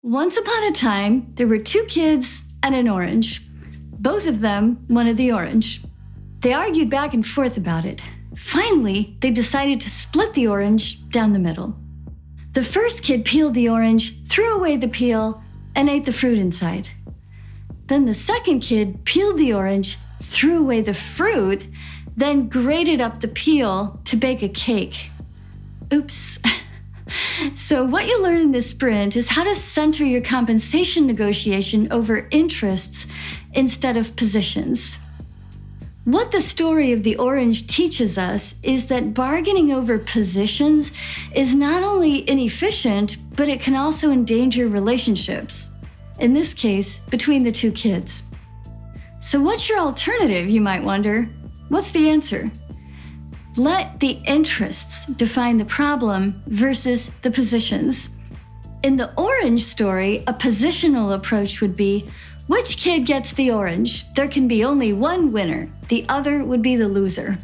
Once upon a time, there were two kids and an orange. Both of them wanted the orange. They argued back and forth about it. Finally, they decided to split the orange down the middle. The first kid peeled the orange, threw away the peel, and ate the fruit inside. Then the second kid peeled the orange, threw away the fruit, then grated up the peel to bake a cake. Oops. So what you learn in this sprint is how to center your compensation negotiation over interests instead of positions. What the story of the orange teaches us is that bargaining over positions is not only inefficient, but it can also endanger relationships. In this case, between the two kids. So what's your alternative, you might wonder? What's the answer? Let the interests define the problem versus the positions. In the orange story, a positional approach would be, which kid gets the orange? There can be only one winner. The other would be the loser.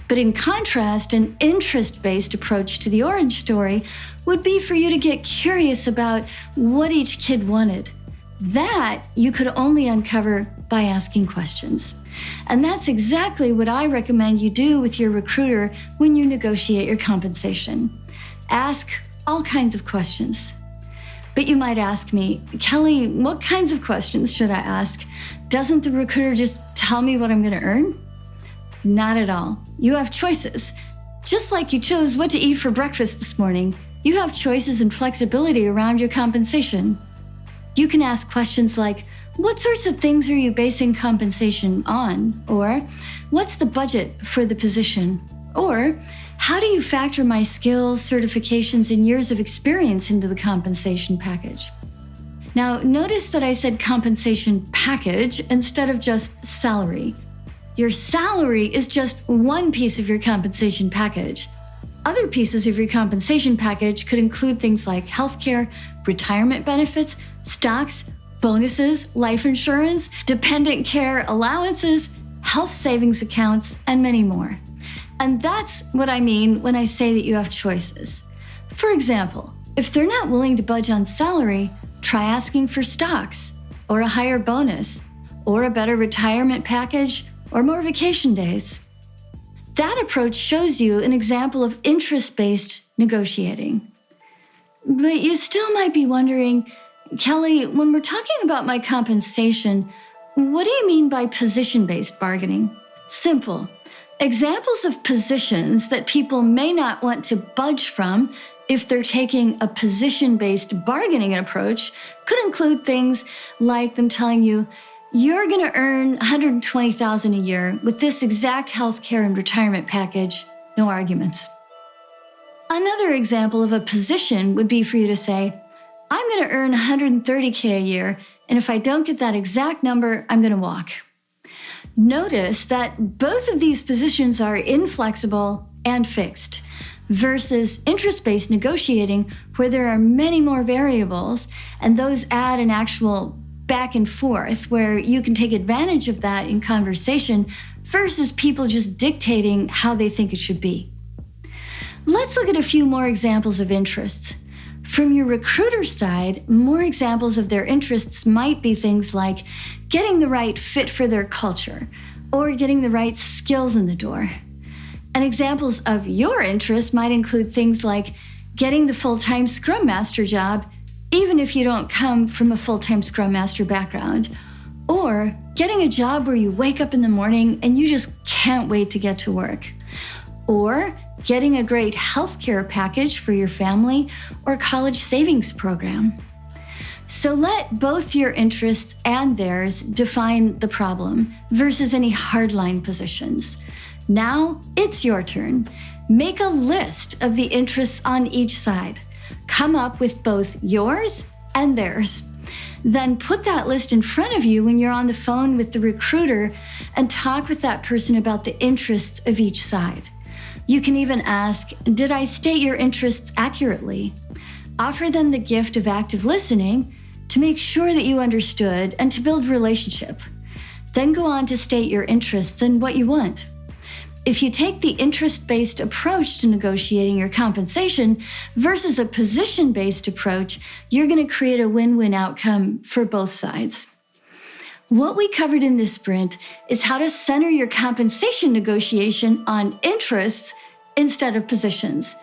But in contrast, an interest-based approach to the orange story would be for you to get curious about what each kid wanted. That you could only uncover by asking questions. And that's exactly what I recommend you do with your recruiter when you negotiate your compensation. Ask all kinds of questions. But you might ask me, Kelly, what kinds of questions should I ask? Doesn't the recruiter just tell me what I'm going to earn? Not at all. You have choices. Just like you chose what to eat for breakfast this morning, you have choices and flexibility around your compensation. You can ask questions like, what sorts of things are you basing compensation on? Or, what's the budget for the position? Or, how do you factor my skills, certifications, and years of experience into the compensation package? Now, notice that I said compensation package instead of just salary. Your salary is just one piece of your compensation package. Other pieces of your compensation package could include things like healthcare, retirement benefits, stocks, bonuses, life insurance, dependent care allowances, health savings accounts, and many more. And that's what I mean when I say that you have choices. For example, if they're not willing to budge on salary, try asking for stocks, or a higher bonus, or a better retirement package, or more vacation days. That approach shows you an example of interest-based negotiating. But you still might be wondering, Kelly, when we're talking about my compensation, what do you mean by position-based bargaining? Simple. Examples of positions that people may not want to budge from if they're taking a position-based bargaining approach could include things like them telling you, you're going to earn $120,000 a year with this exact healthcare and retirement package, no arguments. Another example of a position would be for you to say, I'm going to earn $130K a year, and if I don't get that exact number, I'm going to walk. Notice that both of these positions are inflexible and fixed, versus interest-based negotiating, where there are many more variables, and those add an actual back and forth, where you can take advantage of that in conversation versus people just dictating how they think it should be. Let's look at a few more examples of interests. From your recruiter side, more examples of their interests might be things like getting the right fit for their culture or getting the right skills in the door. And examples of your interests might include things like getting the full-time Scrum Master job, even if you don't come from a full-time Scrum Master background, or getting a job where you wake up in the morning and you just can't wait to get to work, or getting a great healthcare package for your family or college savings program. So let both your interests and theirs define the problem versus any hardline positions. Now it's your turn. Make a list of the interests on each side. Come up with both yours and theirs. Then put that list in front of you when you're on the phone with the recruiter and talk with that person about the interests of each side. You can even ask, did I state your interests accurately? Offer them the gift of active listening to make sure that you understood and to build relationship. Then go on to state your interests and what you want. If you take the interest-based approach to negotiating your compensation versus a position-based approach, you're going to create a win-win outcome for both sides. What we covered in this sprint is how to center your compensation negotiation on interests instead of positions.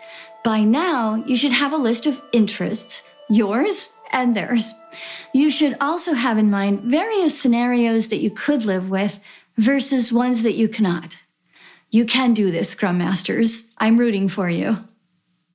By now, you should have a list of interests, yours and theirs. You should also have in mind various scenarios that you could live with versus ones that you cannot. You can do this, Scrum Masters. I'm rooting for you.